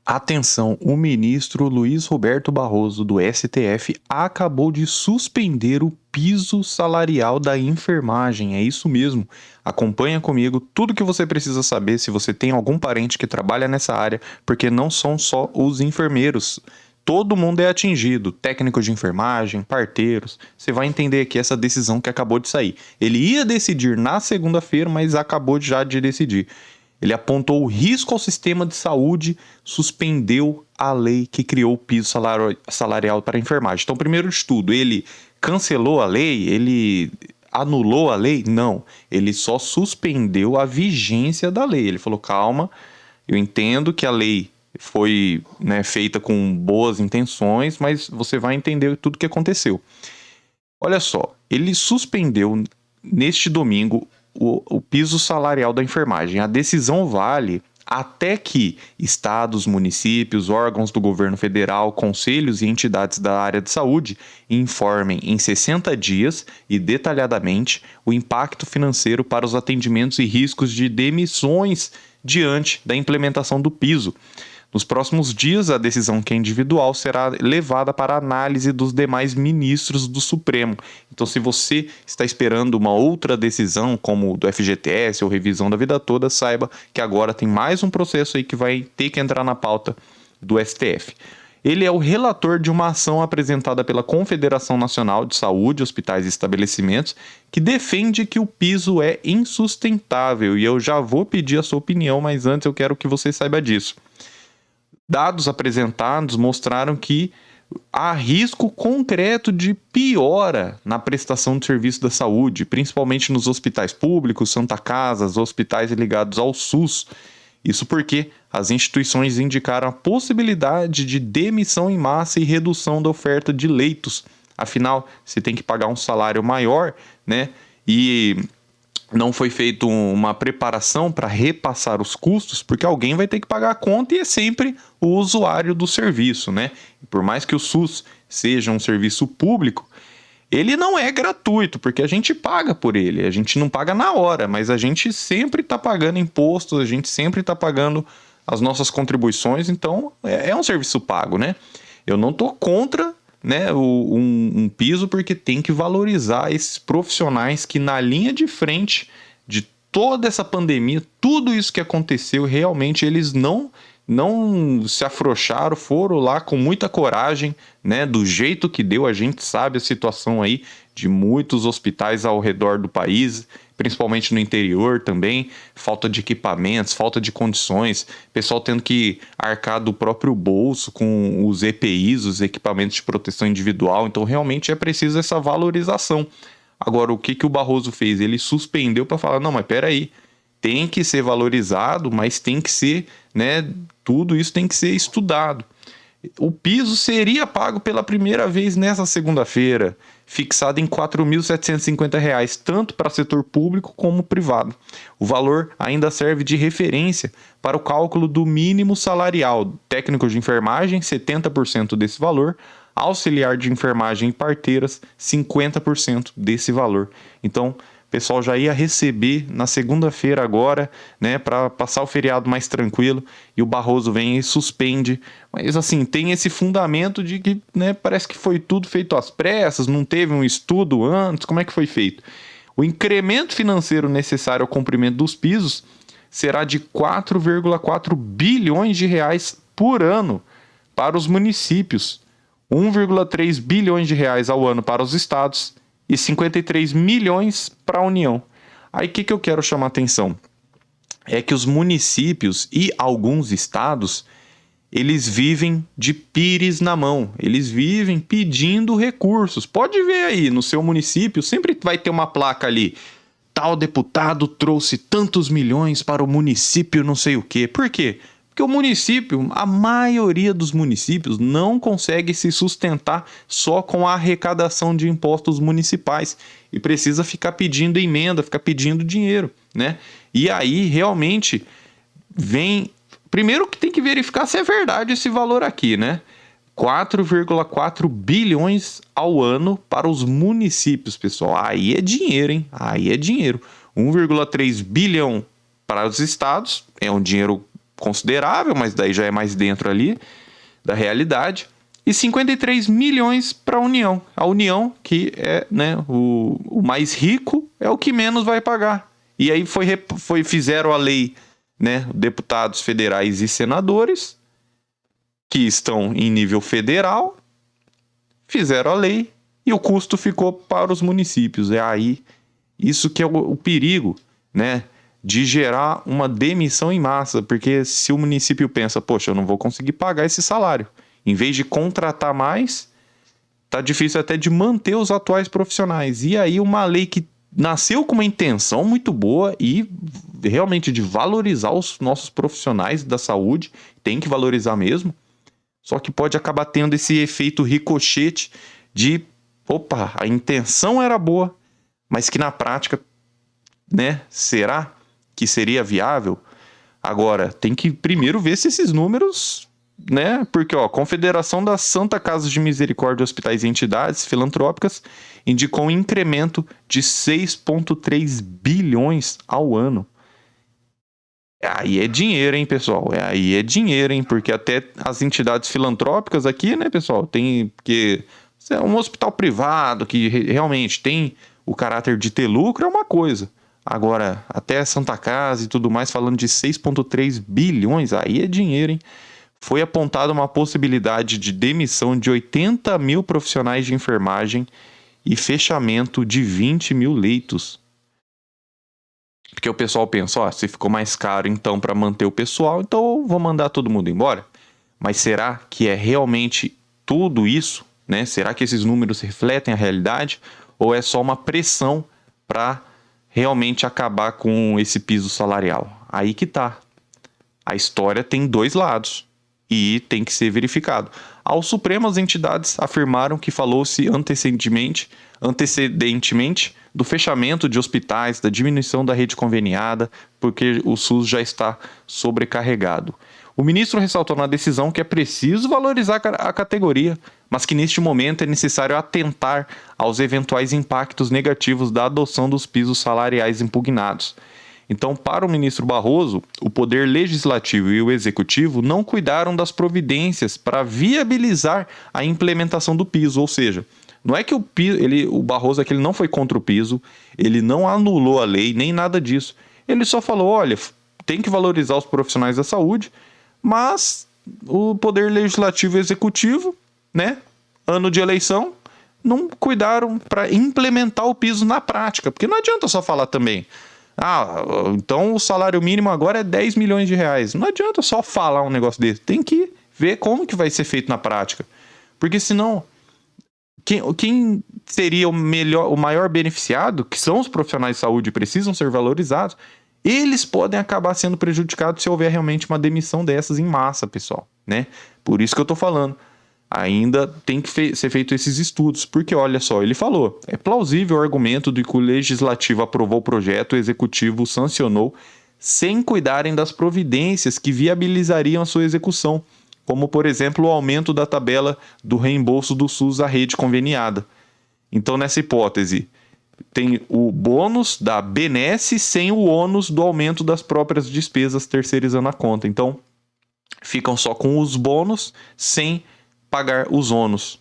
Atenção, o ministro Luiz Roberto Barroso, do STF, acabou de suspender o piso salarial da enfermagem. É isso mesmo. Acompanha comigo tudo que você precisa saber se você tem algum parente que trabalha nessa área, porque não são só os enfermeiros. Todo mundo é atingido, técnicos de enfermagem, parteiros. Você vai entender aqui essa decisão que acabou de sair. Ele ia decidir na segunda-feira, mas acabou já de decidir. Ele apontou o risco ao sistema de saúde, suspendeu a lei que criou o piso salarial para a enfermagem. Então, primeiro de tudo, ele cancelou a lei? Ele anulou a lei? Não. Ele só suspendeu a vigência da lei. Ele falou: calma, eu entendo que a lei foi, né, feita com boas intenções, mas você vai entender tudo o que aconteceu. Olha só, ele suspendeu neste domingo o piso salarial da enfermagem. A decisão vale até que estados, municípios, órgãos do governo federal, conselhos e entidades da área de saúde informem em 60 dias e detalhadamente o impacto financeiro para os atendimentos e riscos de demissões diante da implementação do piso. Nos próximos dias, a decisão, que é individual, será levada para análise dos demais ministros do Supremo. Então, se você está esperando uma outra decisão, como do FGTS ou revisão da vida toda, saiba que agora tem mais um processo aí que vai ter que entrar na pauta do STF. Ele é o relator de uma ação apresentada pela Confederação Nacional de Saúde, Hospitais e Estabelecimentos, que defende que o piso é insustentável. E eu já vou pedir a sua opinião, mas antes eu quero que você saiba disso. Dados apresentados mostraram que há risco concreto de piora na prestação de serviço da saúde, principalmente nos hospitais públicos, Santa Casas, hospitais ligados ao SUS. Isso porque as instituições indicaram a possibilidade de demissão em massa e redução da oferta de leitos. Afinal, se tem que pagar um salário maior, né? E não foi feita uma preparação para repassar os custos, porque alguém vai ter que pagar a conta e é sempre o usuário do serviço, né? Por mais que o SUS seja um serviço público, ele não é gratuito, porque a gente paga por ele, a gente não paga na hora, mas a gente sempre está pagando impostos, a gente sempre está pagando as nossas contribuições, então é um serviço pago, né? Eu não estou contra, né, um piso, porque tem que valorizar esses profissionais que na linha de frente de toda essa pandemia, tudo isso que aconteceu, realmente eles não se afrouxaram, foram lá com muita coragem, né, do jeito que deu. A gente sabe a situação aí de muitos hospitais ao redor do país, principalmente no interior também, falta de equipamentos, falta de condições, pessoal tendo que arcar do próprio bolso com os EPIs, os equipamentos de proteção individual. Então realmente é preciso essa valorização. Agora, o que o Barroso fez? Ele suspendeu para falar: não, mas peraí, tem que ser valorizado, mas tem que ser, né, tudo isso tem que ser estudado. O piso seria pago pela primeira vez nessa segunda-feira, fixado em R$ 4.750, tanto para setor público como privado. O valor ainda serve de referência para o cálculo do mínimo salarial. Técnico de enfermagem, 70% desse valor; auxiliar de enfermagem e parteiras, 50% desse valor. Então, o pessoal já ia receber na segunda-feira agora, né, para passar o feriado mais tranquilo, e o Barroso vem e suspende. Mas assim, tem esse fundamento de que, né, parece que foi tudo feito às pressas, não teve um estudo antes. Como é que foi feito? O incremento financeiro necessário ao cumprimento dos pisos será de 4,4 bilhões de reais por ano para os municípios, 1,3 bilhões de reais ao ano para os estados e 53 milhões para a União. Aí o que eu quero chamar a atenção? É que os municípios e alguns estados, eles vivem de pires na mão, eles vivem pedindo recursos. Pode ver aí, no seu município sempre vai ter uma placa ali: tal deputado trouxe tantos milhões para o município não sei o quê. Por quê? Porque o município, a maioria dos municípios, não consegue se sustentar só com a arrecadação de impostos municipais e precisa ficar pedindo emenda, ficar pedindo dinheiro, né? E aí, realmente, vem... Primeiro que tem que verificar se é verdade esse valor aqui, né? 4,4 bilhões ao ano para os municípios, pessoal. Aí é dinheiro, hein? Aí é dinheiro. 1,3 bilhão para os estados, é um dinheiro considerável, mas daí já é mais dentro ali da realidade. E 53 milhões para a União. A União, que é, né, o mais rico, é o que menos vai pagar. E aí fizeram a lei, né, deputados federais e senadores, que estão em nível federal, fizeram a lei e o custo ficou para os municípios. É aí isso que é o perigo, né, de gerar uma demissão em massa, porque se o município pensa, poxa, eu não vou conseguir pagar esse salário, em vez de contratar mais, tá difícil até de manter os atuais profissionais. E aí uma lei que nasceu com uma intenção muito boa e realmente de valorizar os nossos profissionais da saúde, tem que valorizar mesmo, só que pode acabar tendo esse efeito ricochete de, opa, a intenção era boa, mas que na prática, né, será que seria viável? Agora, tem que primeiro ver se esses números, né, porque ó, a Confederação das Santa Casa de Misericórdia, Hospitais e Entidades Filantrópicas indicou um incremento de 6,3 bilhões ao ano. Aí é dinheiro, hein, pessoal? Aí é dinheiro, hein? Porque até as entidades filantrópicas aqui, né, pessoal, tem que é um hospital privado que realmente tem o caráter de ter lucro é uma coisa. Agora, até a Santa Casa e tudo mais, falando de 6,3 bilhões, aí é dinheiro, hein? Foi apontada uma possibilidade de demissão de 80 mil profissionais de enfermagem e fechamento de 20 mil leitos. Porque o pessoal pensa, ó, se ficou mais caro então para manter o pessoal, então eu vou mandar todo mundo embora. Mas será que é realmente tudo isso, né? Será que esses números refletem a realidade? Ou é só uma pressão para realmente acabar com esse piso salarial? Aí que tá. A história tem dois lados e tem que ser verificado. Ao Supremo, as entidades afirmaram que falou-se antecedentemente do fechamento de hospitais, da diminuição da rede conveniada, porque o SUS já está sobrecarregado. O ministro ressaltou na decisão que é preciso valorizar a categoria, mas que neste momento é necessário atentar aos eventuais impactos negativos da adoção dos pisos salariais impugnados. Então, para o ministro Barroso, o poder legislativo e o executivo não cuidaram das providências para viabilizar a implementação do piso, ou seja, não é que o Barroso aqui, ele não foi contra o piso, ele não anulou a lei, nem nada disso. Ele só falou, olha, tem que valorizar os profissionais da saúde, mas o poder legislativo e executivo, né, ano de eleição, não cuidaram para implementar o piso na prática, porque não adianta só falar também. Ah, então o salário mínimo agora é 10 milhões de reais. Não adianta só falar um negócio desse. Tem que ver como que vai ser feito na prática. Porque senão, quem seria o maior beneficiado, que são os profissionais de saúde, precisam ser valorizados, eles podem acabar sendo prejudicados se houver realmente uma demissão dessas em massa, pessoal, né? Por isso que eu tô falando. Ainda tem que ser feito esses estudos, porque olha só, ele falou, é plausível o argumento de que o legislativo aprovou o projeto, o executivo sancionou, sem cuidarem das providências que viabilizariam a sua execução, como por exemplo o aumento da tabela do reembolso do SUS à rede conveniada. Então nessa hipótese, tem o bônus da benesse sem o ônus do aumento das próprias despesas terceirizando a conta. Então ficam só com os bônus sem pagar os ônus.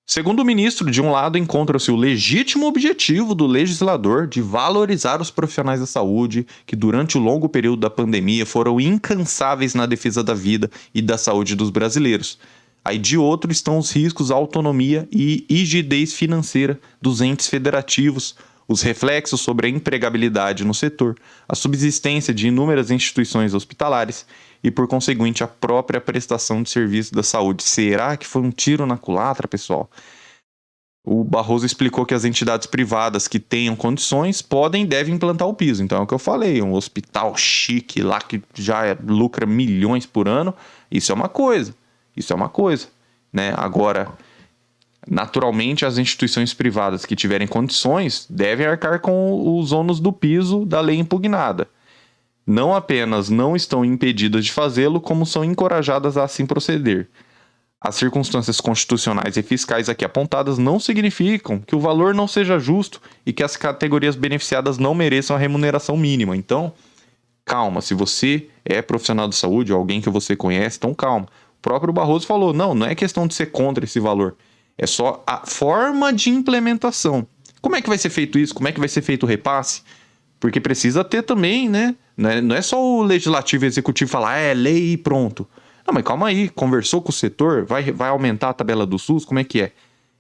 Segundo o ministro, de um lado encontra-se o legítimo objetivo do legislador de valorizar os profissionais da saúde que durante o longo período da pandemia foram incansáveis na defesa da vida e da saúde dos brasileiros. Aí de outro estão os riscos à autonomia e rigidez financeira dos entes federativos, os reflexos sobre a empregabilidade no setor, a subsistência de inúmeras instituições hospitalares e, por conseguinte, a própria prestação de serviço da saúde. Será que foi um tiro na culatra, pessoal? O Barroso explicou que as entidades privadas que tenham condições podem e devem implantar o piso. Então é o que eu falei, um hospital chique lá que já lucra milhões por ano, isso é uma coisa, né? Agora, naturalmente, as instituições privadas que tiverem condições devem arcar com os ônus do piso da lei impugnada. Não apenas não estão impedidas de fazê-lo, como são encorajadas a assim proceder. As circunstâncias constitucionais e fiscais aqui apontadas não significam que o valor não seja justo e que as categorias beneficiadas não mereçam a remuneração mínima. Então, Calma, se você é profissional de saúde ou alguém que você conhece, então calma. O próprio Barroso falou, não é questão de ser contra esse valor, é só a forma de implementação. Como é que vai ser feito isso? Como é que vai ser feito o repasse? Porque precisa ter também, né? Não é só o legislativo e o executivo falar, é lei e pronto. Não, mas calma aí, conversou com o setor, vai aumentar a tabela do SUS, como é que é?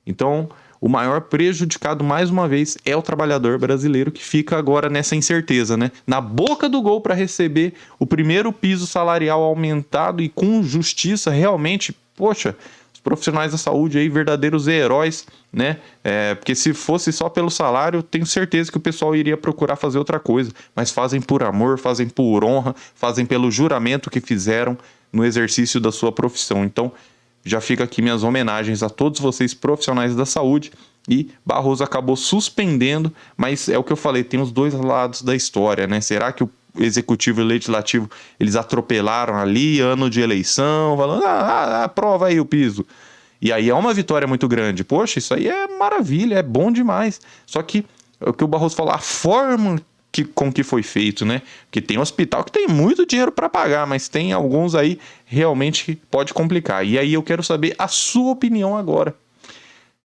Então, o maior prejudicado, mais uma vez, é o trabalhador brasileiro que fica agora nessa incerteza, né? Na boca do gol para receber o primeiro piso salarial aumentado e com justiça, realmente, poxa, os profissionais da saúde aí, verdadeiros heróis, né? Porque se fosse só pelo salário, tenho certeza que o pessoal iria procurar fazer outra coisa, mas fazem por amor, fazem por honra, fazem pelo juramento que fizeram no exercício da sua profissão. Então, já fica aqui minhas homenagens a todos vocês profissionais da saúde. E Barroso acabou suspendendo, mas é o que eu falei, tem os dois lados da história, né? Será que o executivo e o legislativo, eles atropelaram ali, ano de eleição, falando, aprova aí o piso. E aí é uma vitória muito grande. Poxa, isso aí é maravilha, é bom demais. Só que é o que o Barroso falou, a forma com que foi feito, né? Porque tem hospital que tem muito dinheiro para pagar, mas tem alguns aí realmente que pode complicar. E aí eu quero saber a sua opinião agora.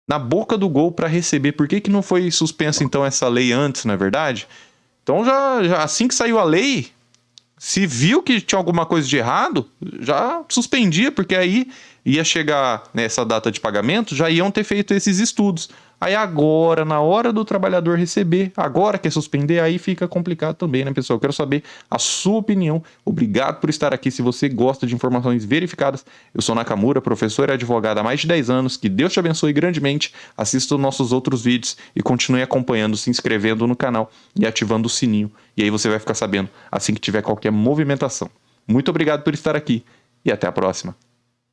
Na boca do gol para receber, por que não foi suspensa então essa lei antes, não é verdade? Então já assim que saiu a lei, se viu que tinha alguma coisa de errado, já suspendia, porque aí ia chegar nessa data de pagamento, já iam ter feito esses estudos. Aí agora, na hora do trabalhador receber, agora quer suspender, aí fica complicado também, né, pessoal? Eu quero saber a sua opinião. Obrigado por estar aqui. Se você gosta de informações verificadas, eu sou Nakamura, professor e advogado há mais de 10 anos. Que Deus te abençoe grandemente. Assista os nossos outros vídeos e continue acompanhando, se inscrevendo no canal e ativando o sininho. E aí você vai ficar sabendo assim que tiver qualquer movimentação. Muito obrigado por estar aqui e até a próxima.